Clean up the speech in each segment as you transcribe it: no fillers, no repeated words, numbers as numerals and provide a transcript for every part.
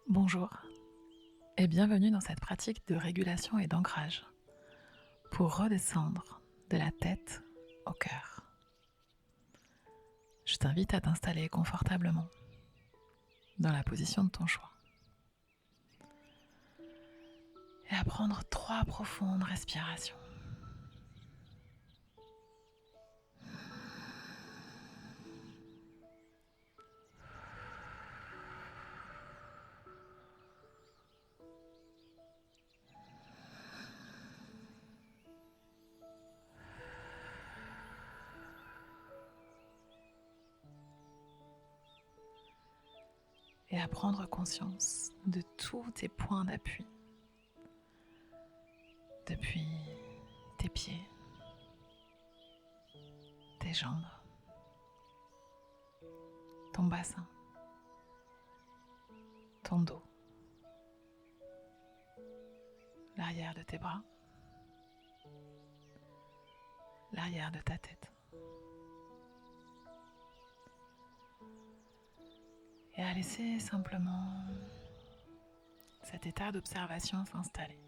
Bonjour et bienvenue dans cette pratique de régulation et d'ancrage pour redescendre de la tête au cœur. Je t'invite à t'installer confortablement dans la position de ton choix et à prendre 3 profondes respirations. Et à prendre conscience de tous tes points d'appui, depuis tes pieds, tes jambes, ton bassin, ton dos, l'arrière de tes bras, l'arrière de ta tête. Et à laisser simplement cet état d'observation s'installer,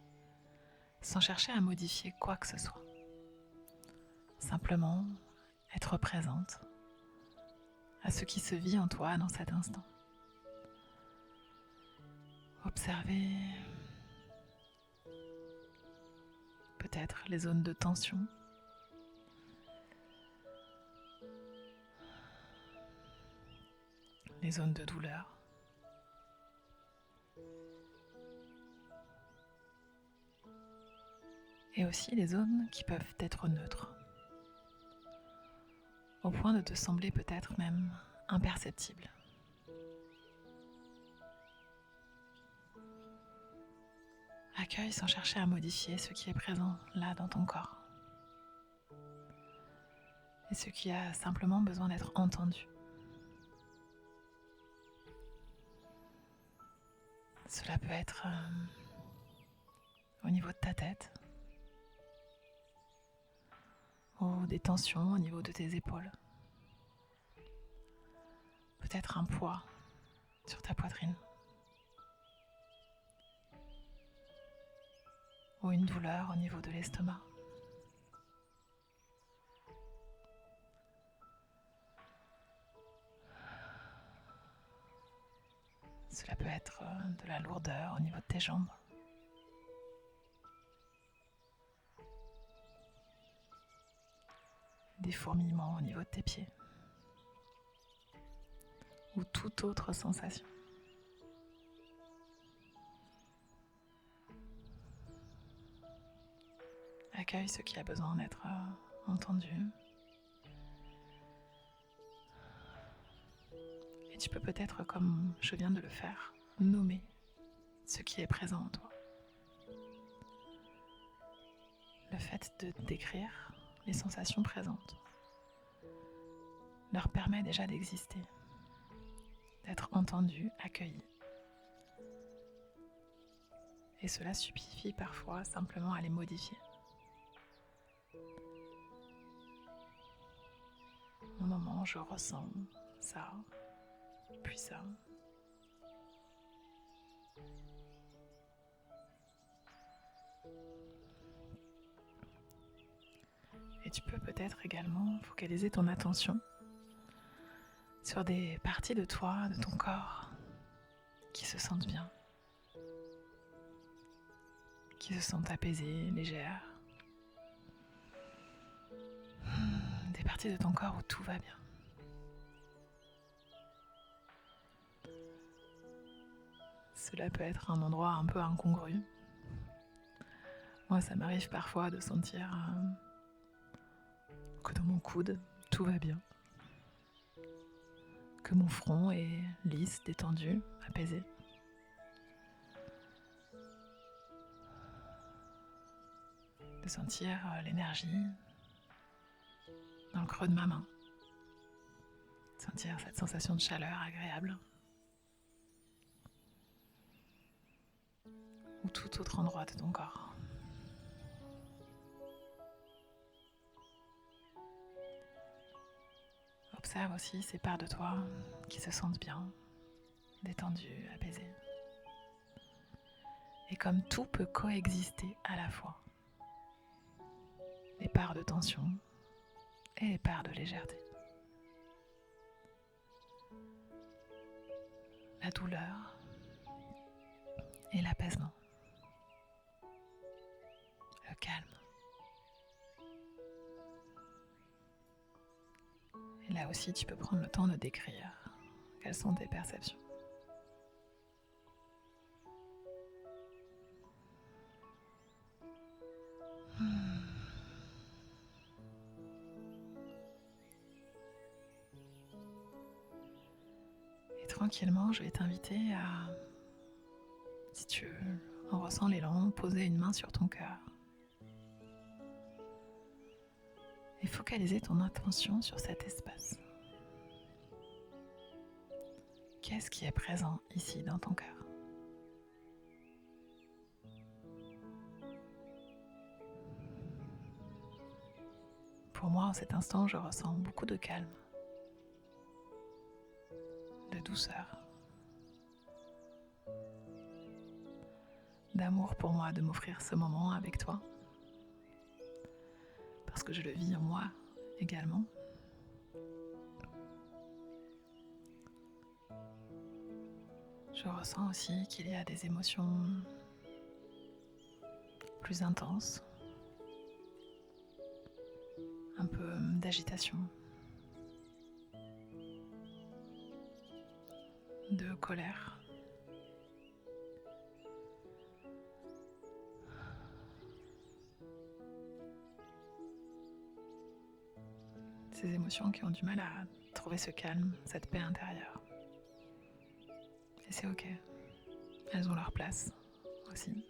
sans chercher à modifier quoi que ce soit. Simplement être présente à ce qui se vit en toi dans cet instant. Observer peut-être les zones de tension, les zones de douleur. Et aussi les zones qui peuvent être neutres, au point de te sembler peut-être même imperceptibles. Accueille sans chercher à modifier ce qui est présent là dans ton corps et ce qui a simplement besoin d'être entendu. Cela peut être au niveau de ta tête, ou des tensions au niveau de tes épaules. Peut-être un poids sur ta poitrine. Ou une douleur au niveau de l'estomac. Cela peut être de la lourdeur au niveau de tes jambes. Des fourmillements au niveau de tes pieds. Ou toute autre sensation. Accueille ce qui a besoin d'être entendu. Et tu peux peut-être, comme je viens de le faire, nommer ce qui est présent en toi. Le fait de décrire les sensations présentes leur permet déjà d'exister, d'être entendu, accueilli. Et cela suffit parfois simplement à les modifier. Au moment, je ressens ça, puis ça. Et tu peux peut-être également focaliser ton attention sur des parties de toi, de ton corps, qui se sentent bien, qui se sentent apaisées, légères. Des parties de ton corps où tout va bien. Cela peut être un endroit un peu incongru. Moi, ça m'arrive parfois de sentir que dans mon coude, tout va bien. Que mon front est lisse, détendu, apaisé. De sentir l'énergie dans le creux de ma main. Sentir cette sensation de chaleur agréable. Ou tout autre endroit de ton corps. Observe aussi ces parts de toi qui se sentent bien, détendues, apaisées. Et comme tout peut coexister à la fois, les parts de tension et les parts de légèreté. La douleur et l'apaisement. Le calme. Et là aussi, tu peux prendre le temps de décrire quelles sont tes perceptions. Et tranquillement, je vais t'inviter à, si tu en ressens l'élan, poser une main sur ton cœur. Et focaliser ton attention sur cet espace. Qu'est-ce qui est présent ici dans ton cœur ? Pour moi, en cet instant, je ressens beaucoup de calme, de douceur, d'amour pour moi de m'offrir ce moment avec toi, parce que je le vis en moi également. Je ressens aussi qu'il y a des émotions plus intenses, un peu d'agitation, de colère. Ces émotions qui ont du mal à trouver ce calme, cette paix intérieure. Et c'est ok, elles ont leur place aussi.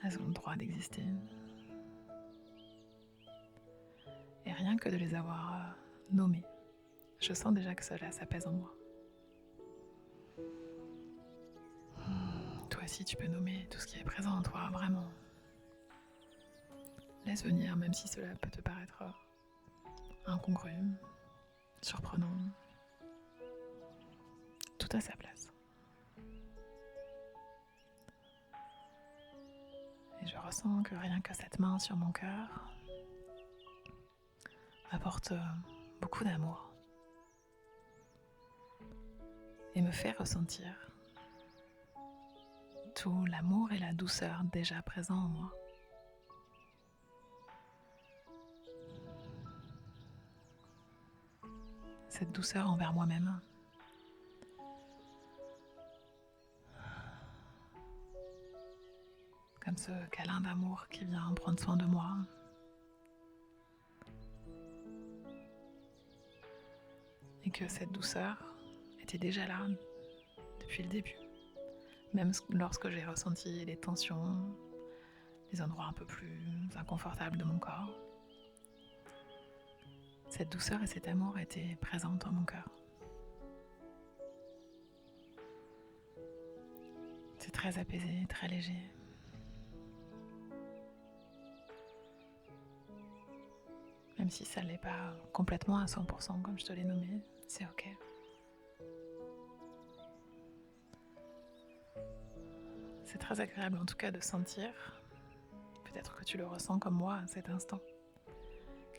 Elles ont le droit d'exister. Et rien que de les avoir nommées, je sens déjà que cela s'apaise en moi. Toi aussi, tu peux nommer tout ce qui est présent en toi, vraiment. Laisse venir, même si cela peut te paraître incongru, surprenant. Tout à sa place. Et je ressens que rien que cette main sur mon cœur m'apporte beaucoup d'amour et me fait ressentir tout l'amour et la douceur déjà présents en moi. Cette douceur envers moi-même. Comme ce câlin d'amour qui vient prendre soin de moi. Et que cette douceur était déjà là depuis le début. Même lorsque j'ai ressenti les tensions, les endroits un peu plus inconfortables de mon corps. Cette douceur et cet amour étaient présents dans mon cœur. C'est très apaisé, très léger. Même si ça ne l'est pas complètement à 100% comme je te l'ai nommé, c'est ok. C'est très agréable en tout cas de sentir, peut-être que tu le ressens comme moi à cet instant,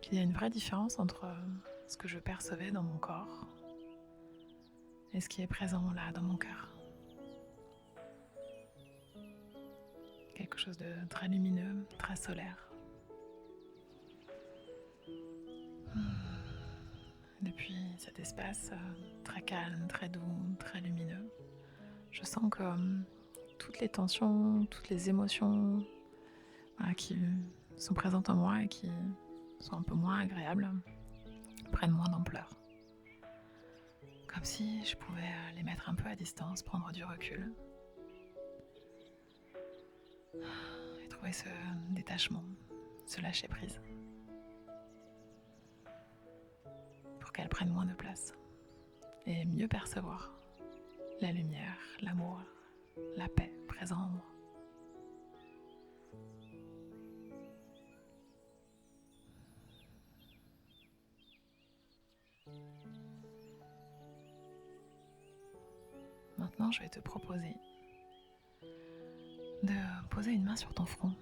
qu'il y a une vraie différence entre ce que je percevais dans mon corps et ce qui est présent là dans mon cœur. Quelque chose de très lumineux, très solaire. Depuis cet espace très calme, très doux, très lumineux, je sens que toutes les tensions, toutes les émotions qui sont présentes en moi et qui sont un peu moins agréables prennent moins d'ampleur. Comme si je pouvais les mettre un peu à distance, prendre du recul et trouver ce détachement, ce lâcher prise pour qu'elles prennent moins de place et mieux percevoir la lumière, l'amour, la paix présent en moi. maintenant, je vais te proposer de poser une main sur ton front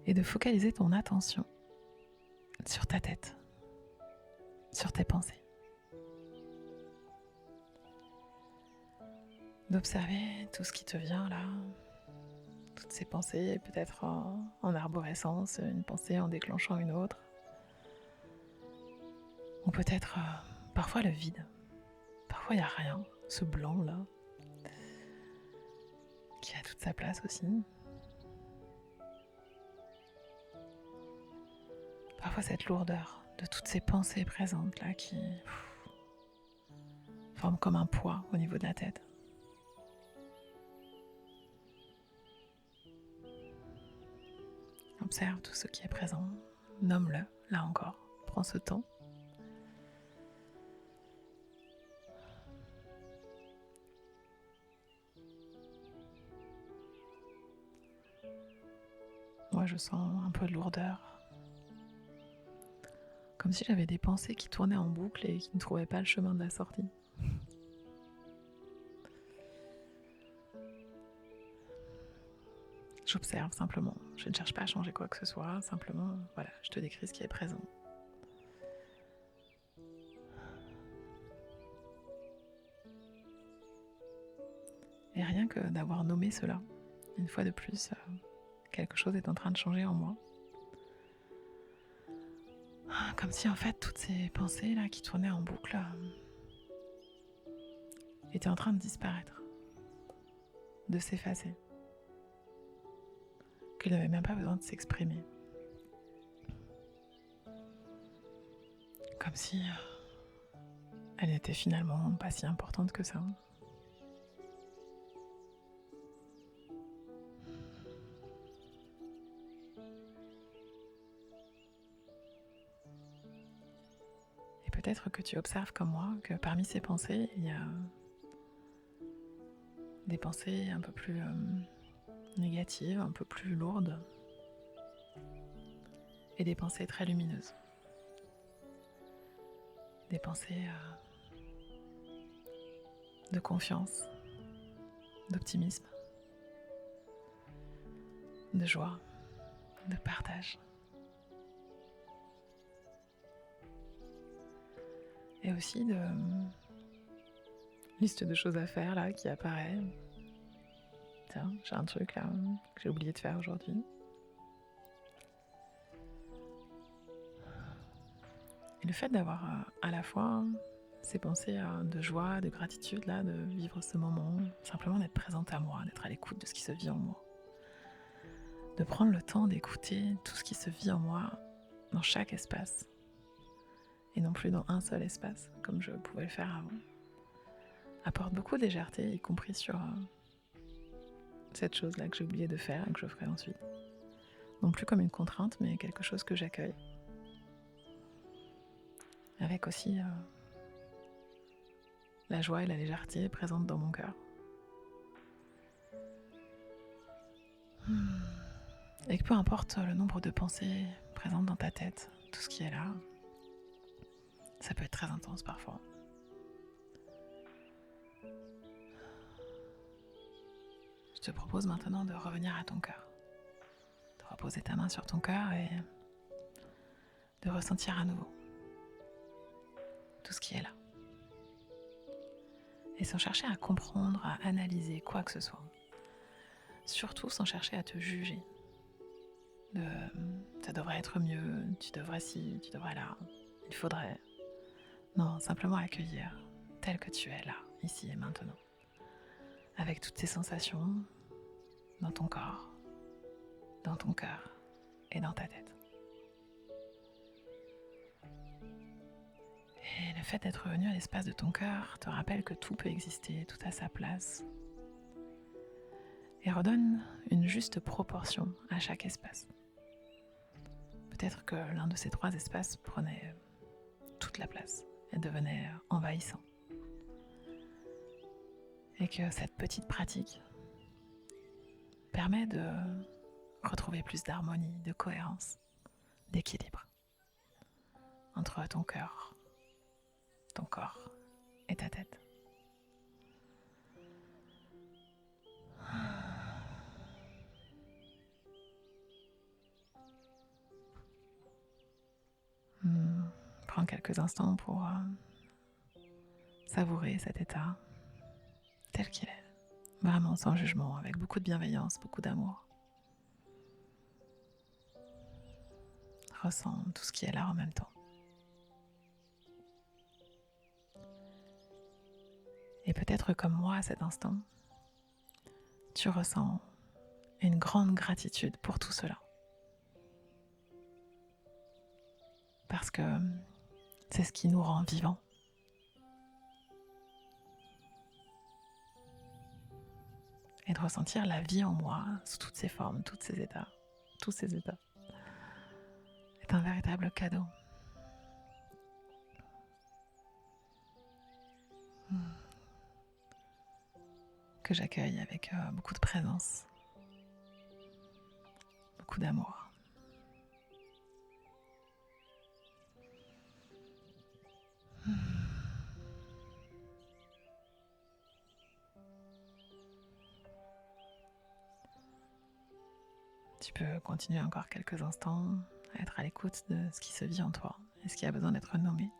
et de focaliser ton attention sur ta tête, sur tes pensées. D'observer tout ce qui te vient là, toutes ces pensées, peut-être en arborescence, une pensée en déclenchant une autre, ou peut-être parfois le vide, parfois il n'y a rien, ce blanc là, qui a toute sa place aussi. Parfois cette lourdeur de toutes ces pensées présentes là qui forment comme un poids au niveau de la tête. Observe tout ce qui est présent, nomme-le, là encore, prends ce temps. Moi je sens un peu de lourdeur, comme si j'avais des pensées qui tournaient en boucle et qui ne trouvaient pas le chemin de la sortie. J'observe simplement, je ne cherche pas à changer quoi que ce soit, simplement, voilà, je te décris ce qui est présent. Et rien que d'avoir nommé cela, une fois de plus, quelque chose est en train de changer en moi. Comme si en fait toutes ces pensées là qui tournaient en boucle étaient en train de disparaître, de s'effacer, qu'elles n'avaient même pas besoin de s'exprimer. Comme si elles n'étaient finalement pas si importantes que ça. Et peut-être que tu observes comme moi que parmi ces pensées, il y a des pensées un peu plus négatives, un peu plus lourdes, et des pensées très lumineuses. Des pensées de confiance, d'optimisme, de joie, de partage. Et aussi de liste de choses à faire là qui apparaît. Tiens, j'ai un truc là que j'ai oublié de faire aujourd'hui. Et le fait d'avoir à la fois ces pensées de joie, de gratitude là, de vivre ce moment, simplement d'être présente à moi, d'être à l'écoute de ce qui se vit en moi. De prendre le temps d'écouter tout ce qui se vit en moi dans chaque espace. Et non plus dans un seul espace, comme je pouvais le faire avant. Apporte beaucoup de légèreté, y compris sur cette chose-là que j'ai oublié de faire et que je ferai ensuite. Non plus comme une contrainte, mais quelque chose que j'accueille. Avec aussi la joie et la légèreté présentes dans mon cœur. Et que peu importe le nombre de pensées présentes dans ta tête, tout ce qui est là, ça peut être très intense parfois. Je te propose maintenant de revenir à ton cœur, de reposer ta main sur ton cœur et de ressentir à nouveau tout ce qui est là. Et sans chercher à comprendre, à analyser quoi que ce soit. Surtout sans chercher à te juger. Ça devrait être mieux, tu devrais ci, tu devrais là, il faudrait. Non, simplement accueillir tel que tu es là, ici et maintenant. Avec toutes ces sensations dans ton corps, dans ton cœur et dans ta tête. Et le fait d'être venu à l'espace de ton cœur te rappelle que tout peut exister, tout a sa place. Et redonne une juste proportion à chaque espace. Peut-être que l'un de ces trois espaces prenait toute la place et devenait envahissant. Et que cette petite pratique permet de retrouver plus d'harmonie, de cohérence, d'équilibre entre ton cœur, ton corps et ta tête. Prends quelques instants pour savourer cet état tel qu'il est, vraiment sans jugement, avec beaucoup de bienveillance, beaucoup d'amour. Ressens tout ce qui est là en même temps. Et peut-être comme moi à cet instant, tu ressens une grande gratitude pour tout cela. Parce que c'est ce qui nous rend vivants. Et de ressentir la vie en moi, sous toutes ses formes, tous ces états, est un véritable cadeau. Que j'accueille avec beaucoup de présence, beaucoup d'amour. Tu peux continuer encore quelques instants à être à l'écoute de ce qui se vit en toi et ce qui a besoin d'être nommé.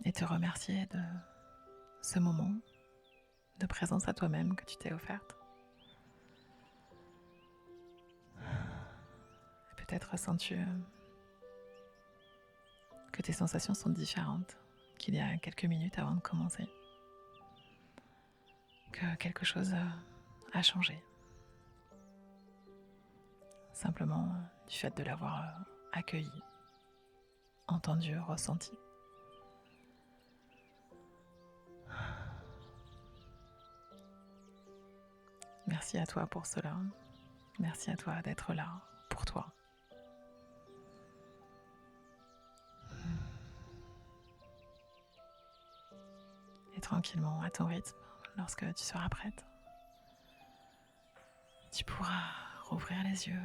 Et te remercier de ce moment de présence à toi-même que tu t'es offerte. Peut-être ressens-tu que tes sensations sont différentes qu'il y a quelques minutes avant de commencer. Que quelque chose a changé. Simplement du fait de l'avoir accueilli, entendu, ressenti. Merci à toi pour cela. Merci à toi d'être là pour toi. Et tranquillement, à ton rythme, lorsque tu seras prête, tu pourras rouvrir les yeux,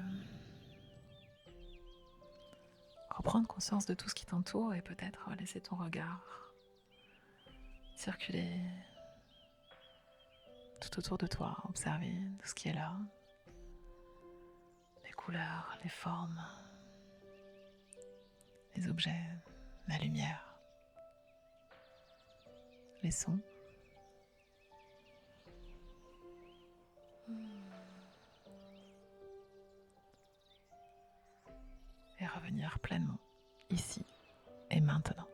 reprendre conscience de tout ce qui t'entoure et peut-être laisser ton regard circuler tout autour de toi, observer tout ce qui est là, les couleurs, les formes, les objets, la lumière, les sons. Et revenir pleinement ici et maintenant.